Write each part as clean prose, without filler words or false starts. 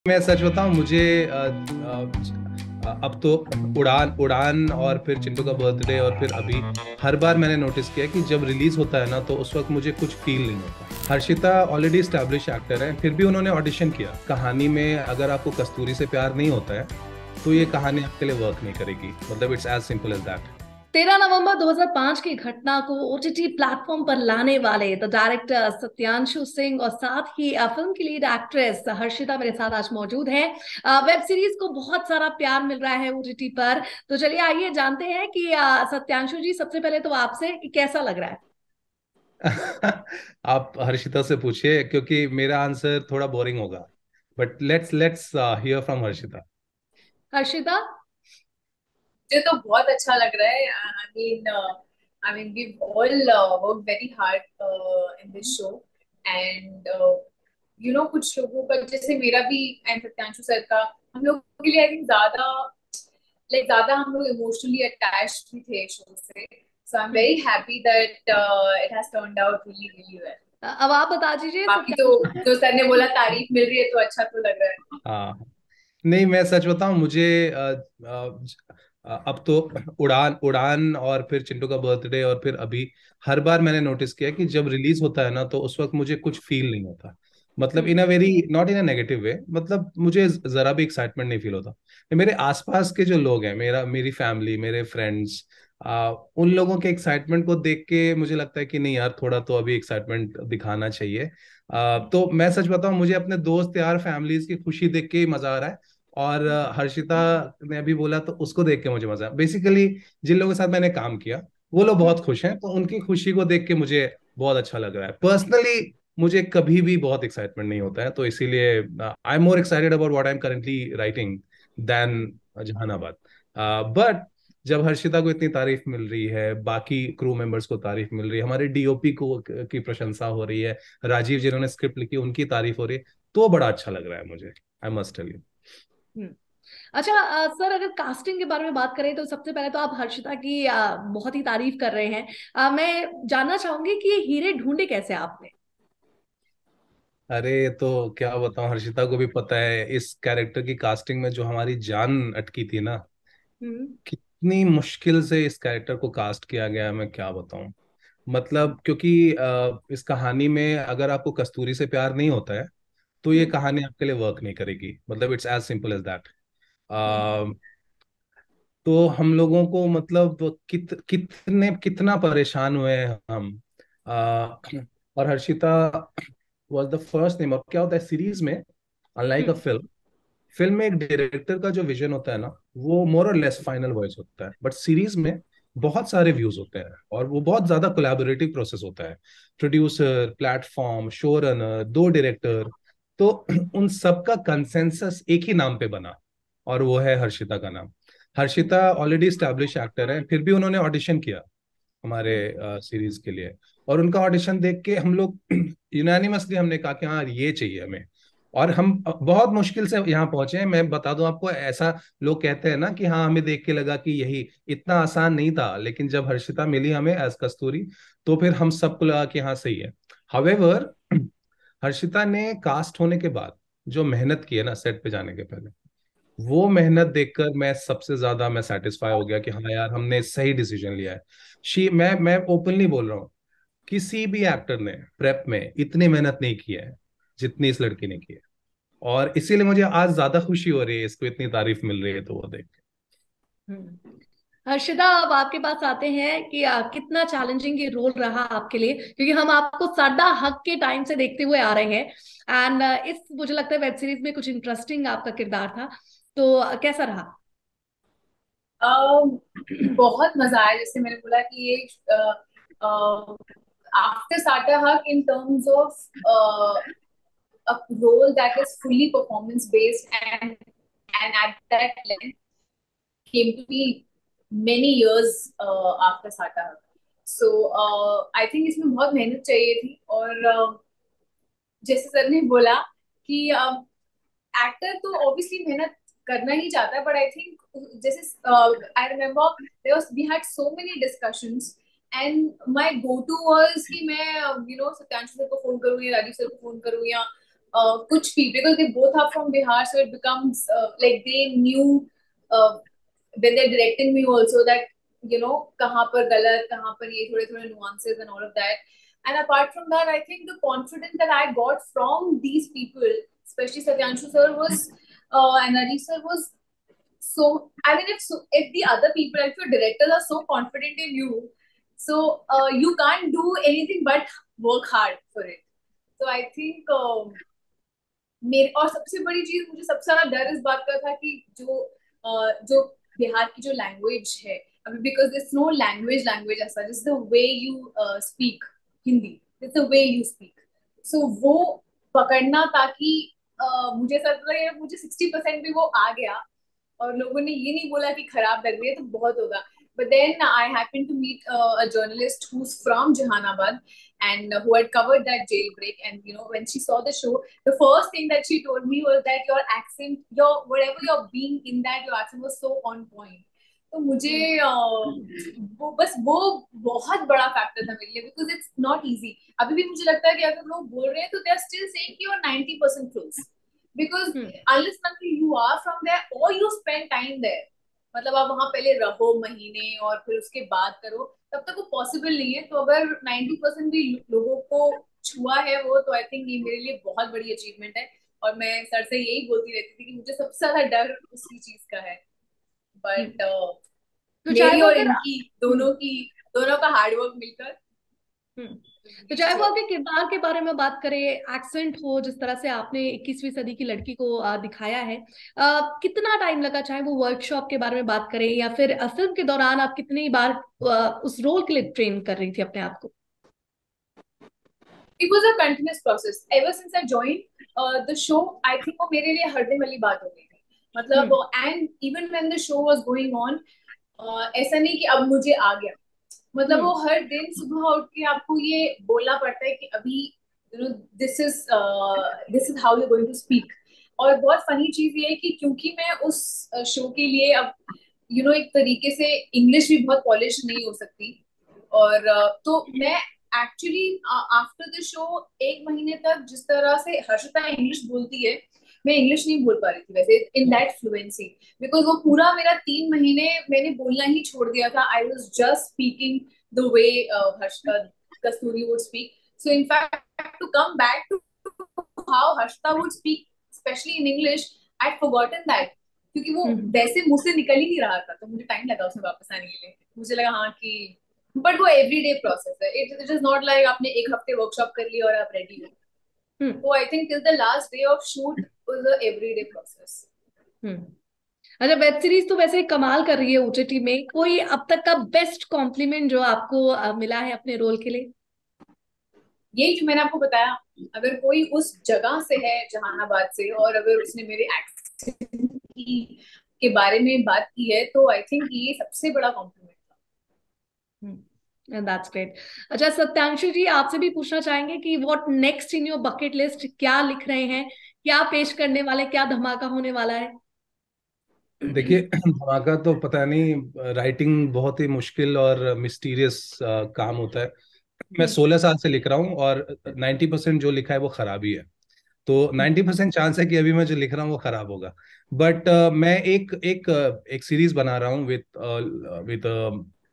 मैं सच बताऊं मुझे अब तो उड़ान उड़ान और फिर चिंटू का बर्थडे और फिर अभी हर बार मैंने नोटिस किया कि जब रिलीज होता है ना तो उस वक्त मुझे कुछ फील नहीं होता। हर्षिता ऑलरेडी स्टैब्लिश एक्टर है, फिर भी उन्होंने ऑडिशन किया। कहानी में अगर आपको कस्तूरी से प्यार नहीं होता है तो ये कहानी आपके लिए वर्क नहीं करेगी। मतलब it's as simple as that. 13 नवंबर 2005 की घटना को ओटीटी प्लेटफॉर्म पर लाने वाले द डायरेक्टर सत्यांशु सिंह और साथ ही फिल्म की लीड एक्ट्रेस हर्षिता मेरे साथ आज मौजूद हैं। वेब सीरीज को बहुत सारा प्यार मिल रहा है ओटीटी पर। तो चलिए आइए जानते हैं कि सत्यांशु जी, सबसे पहले तो आपसे कि कैसा लग रहा है। आप हर्षिता से पूछिए क्योंकि मेरा आंसर थोड़ा बोरिंग होगा। But let's hear from Harshita. Harshita. मुझे तो बहुत अच्छा लग रहा है। I mean we all work very hard in this show and कुछ लोगों का जैसे मेरा भी एंड सत्यांशु सर का हम लोग के लिए आई थिंक ज्यादा हम लोग इमोशनली अटैच भी थे शो से। So I am very happy that it has turned out really really well. अब आप बता दीजिए बाकी तो सत्यांशु। जो सर ने बोला तारीफ मिल रही है तो अच्छा तो लग रहा है। हाँ, नहीं मैं सच बताऊं मुझे अब तो उड़ान उड़ान और फिर चिंटू का बर्थडे और फिर अभी हर बार मैंने नोटिस किया कि जब रिलीज होता है ना तो उस वक्त मुझे कुछ फील नहीं होता। मतलब in a very not in a negative way, मतलब मुझे जरा भी एक्साइटमेंट नहीं फील होता। मेरे आसपास के जो लोग हैं, मेरी फैमिली, मेरे फ्रेंड्स, उन लोगों के एक्साइटमेंट को देख के मुझे लगता है कि नहीं यार, थोड़ा तो अभी एक्साइटमेंट दिखाना चाहिए। तो मैं सच बताऊं, मुझे अपने दोस्त यार फैमिलीज की खुशी देख के ही मजा आ रहा है। और हर्षिता ने अभी बोला तो उसको देख के मुझे मजा आया। बेसिकली जिन लोगों के साथ मैंने काम किया वो लोग बहुत खुश हैं, तो उनकी खुशी को देख के मुझे बहुत अच्छा लग रहा है। पर्सनली मुझे कभी भी बहुत एक्साइटमेंट नहीं होता है, तो इसीलिए I am more excited about what I am currently writing than Jahanabad. But जब हर्षिता को इतनी तारीफ मिल रही है, बाकी क्रू मेंबर्स को तारीफ मिल रही है, हमारे डीओपी को की प्रशंसा हो रही है, राजीव जिन्होंने स्क्रिप्ट लिखी उनकी तारीफ हो रही है, तो बड़ा अच्छा लग रहा है मुझे। I must tell you. Hmm. अच्छा, सर अगर कास्टिंग के बारे में बात करें तो सबसे पहले तो आप हर्षिता की बहुत ही तारीफ कर रहे हैं। मैं जानना चाहूंगी कि ये हीरे ढूंढे कैसे आपने। अरे तो क्या बताऊं, हर्षिता को भी पता है इस कैरेक्टर की कास्टिंग में जो हमारी जान अटकी थी ना, हम्म। कितनी मुश्किल से इस कैरेक्टर को कास्ट किया गया, मैं क्या बताऊं। मतलब क्योंकि इस कहानी में अगर आपको कस्तूरी से प्यार नहीं होता है तो ये हम्म। कहानी आपके लिए वर्क नहीं करेगी। मतलब it's as simple as that. Hmm. तो हम लोगों को मतलब कितना परेशान हुए हैं हम। और Harshita was the first name. और क्या होता है सीरीज में, unlike a hmm. Film, film में एक डायरेक्टर का जो विजन होता है ना, वो मोर और लेस फाइनल वॉइस होता है। बट सीरीज में बहुत सारे व्यूज होते हैं और वो बहुत ज्यादा कोलैबोरेटिव प्रोसेस होता है। प्रोड्यूसर, प्लेटफॉर्म, शो रनर, दो डायरेक्टर, तो उन सबका कंसेंसस एक ही नाम पे बना, और वो है हर्षिता का नाम। हर्षिता ऑलरेडी स्टैब्लिश एक्टर है, फिर भी उन्होंने ऑडिशन किया हमारे हम्म। सीरीज के लिए। और उनका ऑडिशन देख के हम लोग यूनानिमसली हमने कहा कि हाँ ये चाहिए हमें। और हम बहुत मुश्किल से यहाँ पहुंचे हैं। मैं बता दूं आपको, ऐसा लोग कहते हैं ना कि हाँ हमें देख के लगा कि यही इतना आसान नहीं था, लेकिन जब हर्षिता मिली हमें एज कस्तूरी तो फिर हम सबको लगा कि हाँ सही है। हावेवर हर्षिता ने कास्ट होने के बाद जो मेहनत की है ना सेट पे जाने के पहले, वो मेहनत देखकर मैं सबसे ज्यादा मैं सेटिस्फाई हो गया कि हाँ यार हमने सही डिसीजन लिया है। शी मैं ओपनली बोल रहा हूँ, किसी भी एक्टर ने प्रेप में इतनी मेहनत नहीं की है जितनी इस लड़की ने की है। और इसीलिए मुझे आज ज्यादा खुशी हो रही है, इसको इतनी तारीफ मिल रही है तो वो देख के। हम्म। हर्षिता, अब आपके पास आते हैं कि कितना चैलेंजिंग ये रोल रहा आपके लिए, क्योंकि हम आपको साडा हक के टाइम से देखते हुए आ रहे हैं। एंड इस मुझे लगता है वेब सीरीज में कुछ इंटरेस्टिंग आपका किरदार था। तो कैसा रहा। बहुत मजा आया। जैसे मैंने बोला कि ये आफ्टर साटा हक in terms of a role that is fully performance based and at that length came to me many years after Sata Haq. So I think इसमें बहुत मेहनत चाहिए थी। और जैसे सर ने बोला कि एक्टर तो ऑब्वियसली मेहनत करना ही चाहता है, बट आई थिंक जैसे I remember there was we had so many discussions and my go to was कि मैं सत्यांशु सर को फोन करूं या राजीव सर को फोन करूं या कुछ भी, because they both are from Bihar, so it becomes like they knew when they're directing me also that कहाँ पर गलत, कहाँ पर ये थोड़े थोड़े nuances and all of that. And apart from that, I think the confidence that I got from these people, especially Satyanshu sir was and Ari sir was so. I mean, if the other people, if your directors are so confident in you, so you can't do anything but work hard for it. So I think मेरे और सबसे बड़ी चीज मुझे सबसे ज्यादा डर इस बात का था कि जो बिहार की जो लैंग्वेज है अभी, बिकॉज दिस नो लैंग्वेज ऐसा, just the way you speak Hindi, it's the way you speak, so वो पकड़ना, ताकि मुझे ऐसा लगता है मुझे 60% भी वो आ गया और लोगों ने ये नहीं बोला कि खराब लग रही है तो बहुत होगा. But then I happened to meet a journalist who's from Jahanabad and who had covered that jailbreak. And when she saw the show, the first thing that she told me was that your accent, your whatever you're being in that, your accent was so on point. तो मुझे वो बहुत बड़ा factor था मेरे लिए, because it's not easy. अभी भी मुझे लगता है कि अगर लोग बोल रहे हैं तो दे आर स्टिल सेइंग कि you are 90% close, because unless you are from there और यू स्पेंड टाइम देयर, मतलब आप वहां पहले रहो महीने और फिर उसके बाद करो, तब तक वो पॉसिबल नहीं है. तो अगर 90% भी लोगों को छुआ है वो, तो आई थिंक ये मेरे लिए बहुत बड़ी अचीवमेंट है. और मैं सर से यही बोलती रहती थी कि मुझे सबसे ज्यादा डर उसी चीज का है. बट तो चाहे मेरी वो और अगर इनकी दोनों का हार्डवर्क मिलकर तो चाहे वो आपके किरदार के बारे में बात करें, एक्सेंट हो, जिस तरह से आपने 21वीं सदी की लड़की को दिखाया है, कितना टाइम लगा? चाहे वो वर्कशॉप के बारे में बात करें या फिर फिल्म के दौरान आप कितनी बार उस रोल के लिए ट्रेन कर रही थी अपने आप को? It was a continuous process ever since I joined the show. I think वो मेरे लिए हर दिन वाली बात हो गई थी, मतलब. And even when the show was going on, ऐसा नहीं कि अब मुझे आ गया, मतलब वो हर दिन सुबह उठ के आपको ये बोलना पड़ता है कि अभी this is how you going to speak. और बहुत फनी चीज ये है कि क्योंकि मैं उस शो के लिए अब एक तरीके से इंग्लिश भी बहुत पॉलिश नहीं हो सकती, और तो मैं एक्चुअली आफ्टर द शो एक महीने तक जिस तरह से हर्षिता इंग्लिश बोलती है, मैं इंग्लिश नहीं बोल पा रही थी वैसे इन दैट फ्लुएंसी, बिकॉज वो पूरा मेरा 3 महीने मैंने बोलना ही छोड़ दिया था. I was just speaking the way Harshita Kasturi would speak. So in fact to come back to how Harshita would speak specially in English, I had forgotten that, क्योंकि वो वैसे मुंह से निकल ही नहीं रहा था. तो मुझे टाइम लगा उसमें वापस आने के लिए. मुझे लगा हाँ कि बट वो एवरीडे प्रोसेस है. इट इज नॉट लाइक आपने एक हफ्ते वर्कशॉप कर लिया और आप रेडी हो. तो I think till the last day of shoot was a everyday process. अच्छा, वेब सीरीज तो वैसे कमाल कर रही है ओटीटी में. कोई अब तक का बेस्ट कॉम्प्लीमेंट जो आपको मिला है अपने रोल के लिए? यही जो मैंने आपको बताया, अगर कोई उस जगह से है जहानाबाद से और अगर उसने मेरे एक्सेंट के बारे में बात की है, तो आई थिंक ये सबसे बड़ा कॉम्प्लीमेंट था. That's great. अच्छा सत्यांशु जी, आपसे भी पूछना चाहेंगे कि what next in your bucket list? क्या लिख रहे हैं, क्या पेश करने वाले, क्या धमाका होने वाला है? देखिए, धमाका तो पता नहीं. राइटिंग बहुत ही मुश्किल और मिस्टीरियस काम होता है. मैं 16 साल से लिख रहा हूँ और 90% जो लिखा है वो खराब ही है. तो 90% चांस है कि अभी मैं जो लिख रहा हूँ वो खराब होगा. बट मैं एक एक एक सीरीज बना रहा हूँ with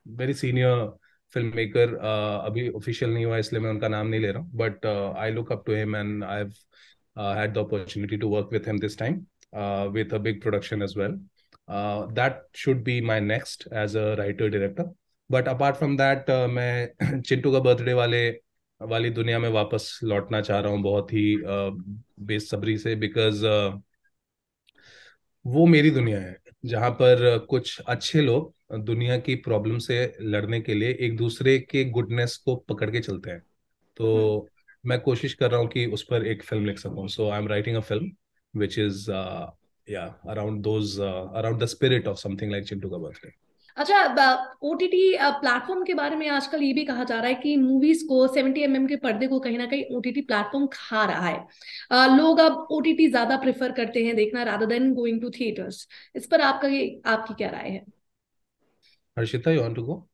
very senior film maker. अभी ऑफिशियल नहीं हुआ इसलिए मैं उनका नाम नहीं ले रहा हूँ, but I look up to him and I have had the opportunity to work with him this time, with a big production as well. That should be my next as a writer director. But apart from that, मैं चिंटू का birthday वाली दुनिया में वापस लौटना चाह रहा हूँ बहुत ही बेसब्री से, बिकॉज वो मेरी दुनिया है जहाँ पर कुछ अच्छे लोग दुनिया की प्रॉब्लम से लड़ने के लिए एक दूसरे के गुडनेस को पकड़ के चलते हैं. तो मैं कोशिश कर रहा हूँ कि उस पर एक फिल्म लिख सकूँ. So I am writing a film which is yeah around the spirit of something like Chintu का बर्थडे. अच्छा, ओटीटी प्लेटफॉर्म के बारे में आजकल ये भी कहा जा रहा है कि मूवीज को 70 के पर्दे को कहीं ना कहीं ओटीटी प्लेटफॉर्म खा रहा है. लोग अब ओटीटी ज्यादा प्रेफर करते हैं देखना rather than going to theatres. इस पर आपकी क्या राय है? Harshita, you want to go?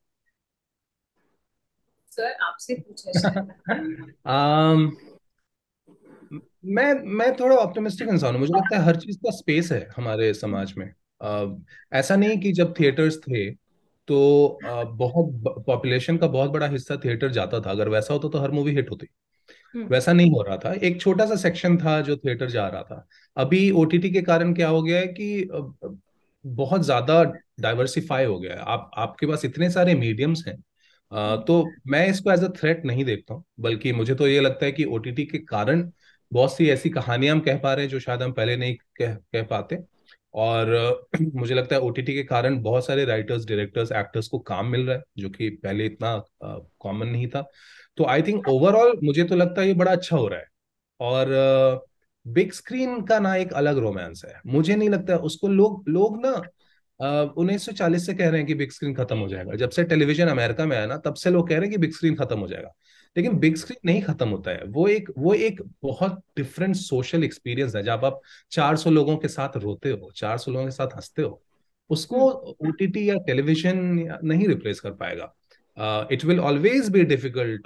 Sir आपसे पूछा शायद. मैं थोड़ा ऑप्टिमिस्टिक इंसान हूँ। मुझे लगता है हर चीज का स्पेस है हमारे समाज में। ऐसा नहीं कि जब थिएटर्स थे तो बहुत पॉपुलेशन का बहुत बड़ा हिस्सा थिएटर जाता था। अगर वैसा होता तो हर मूवी हिट होती। हम्म। वैसा नहीं हो रहा था, एक छोटा सा सेक्शन था जो थिएटर जा रहा था। अभी ओटीटी के कारण क्या हो गया है कि बहुत ज्यादा डाइवर्सिफाई हो गया है। आपके पास इतने सारे मीडियम्स हैं। तो मैं इसको एज अ थ्रेट नहीं देखता हूँ, बल्कि मुझे तो ये लगता है कि ओटीटी के कारण बहुत सी ऐसी कहानियां हम कह पा रहे हैं जो शायद हम पहले नहीं कह पाते। और मुझे लगता है ओटीटी के कारण बहुत सारे राइटर्स, डायरेक्टर्स, एक्टर्स को काम मिल रहा है जो कि पहले इतना कॉमन नहीं था। तो आई थिंक ओवरऑल मुझे तो लगता है ये बड़ा अच्छा हो रहा है। और बिग स्क्रीन का ना एक अलग रोमांस है। मुझे नहीं लगता उसको लोग लोग ना 1940 से कह रहे हैं कि बिग स्क्रीन खत्म हो जाएगा। जब से टेलीविजन अमेरिका में आया ना तब से लोग कह रहे हैं कि बिग स्क्रीन खत्म हो जाएगा। लेकिन बिग स्क्रीन नहीं खत्म होता है। वो एक बहुत डिफरेंट सोशल एक्सपीरियंस है जब आप 400 लोगों के साथ रोते हो, 400 लोगों के साथ हंसते हो। उसको ओटीटी या टेलीविजन नहीं रिप्लेस कर पाएगा। It will always be difficult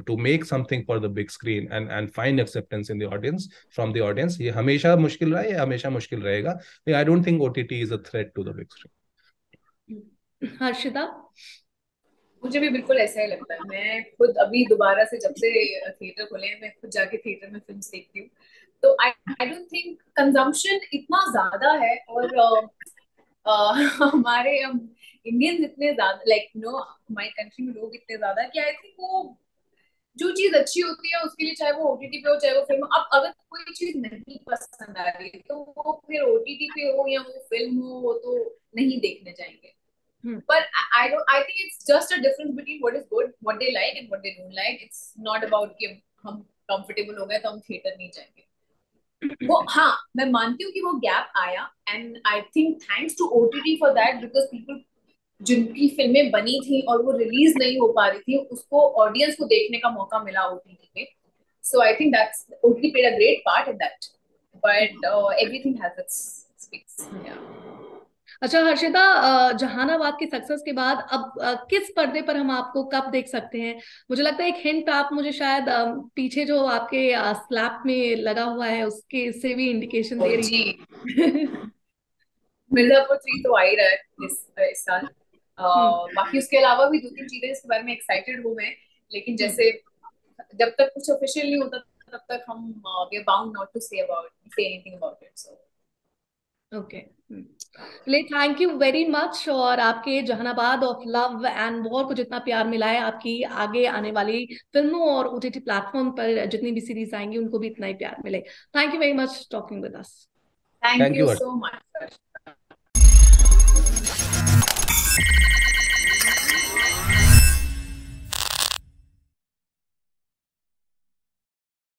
to make something for the big screen and find acceptance in the audience, from the audience. ये हमेशा मुश्किल रहा है, ये हमेशा मुश्किल रहेगा। I don't think OTT is a threat to the big screen. Harshita. मुझे भी बिल्कुल ऐसा ही लगता है। मैं खुद अभी दोबारा से जब से थिएटर खुले हैं, मैं खुद जाके थिएटर में फिल्म देखती हूँ। तो आई आई डोंट थिंक कंजम्पशन इतना ज्यादा है, और हमारे इंडियंस इतने ज्यादा, लाइक नो, हमारी कंट्री में लोग इतने ज्यादा कि आई थिंक वो जो चीज अच्छी होती है उसके लिए, चाहे वो ओटीटी पे हो चाहे वो फिल्म, अब अगर कोई चीज नहीं पसंद आ रही है तो वो फिर ओटीटी पे हो या वो फिल्म हो, वो तो नहीं देखने जाएंगे। But I think it's just a difference between what is good, what they like and what they don't like. It's not about कि हम comfortable हो गए तो हम थिएटर नहीं जाएंगे। वो हाँ, मैं मानती हूँ कि वो गैप आया, and I think thanks to OTT for that, because people जिनकी फिल्में बनी थी और वो रिलीज नहीं हो पा रही थी, उसको ऑडियंस को देखने का मौका मिला ओटीटी पे। So I think that's OTT played a great part in that, but everything has its space. अच्छा हर्षिता, जहानाबाद की सक्सेस के बाद अब किस पर्दे पर हम आपको कब देख सकते हैं? मुझे लगता है एक हिंट आप मुझे शायद पीछे जो आपके स्लैब में लगा हुआ है उसके से भी इंडिकेशन दे रही जी, है। मिर्जापुर 3 तो आ ही रहा है इस साल। हम्म। बाकी उसके अलावा भी दो तीन चीजें इसके बारे में एक्साइटेड हूँ मैं, लेकिन हम्म। जैसे जब तक कुछ ऑफिशियल नहीं होता तब तक हम we are bound not to say anything about it. So okay. चलिए, थैंक यू वेरी मच। और आपके Jahanabad of love and war को जितना प्यार मिला है, आपकी आगे आने वाली फिल्मों और ओटीटी प्लेटफॉर्म पर जितनी भी सीरीज आएंगी उनको भी इतना ही प्यार मिले। Thank you very much talking with us. Thank Thank you you, so much.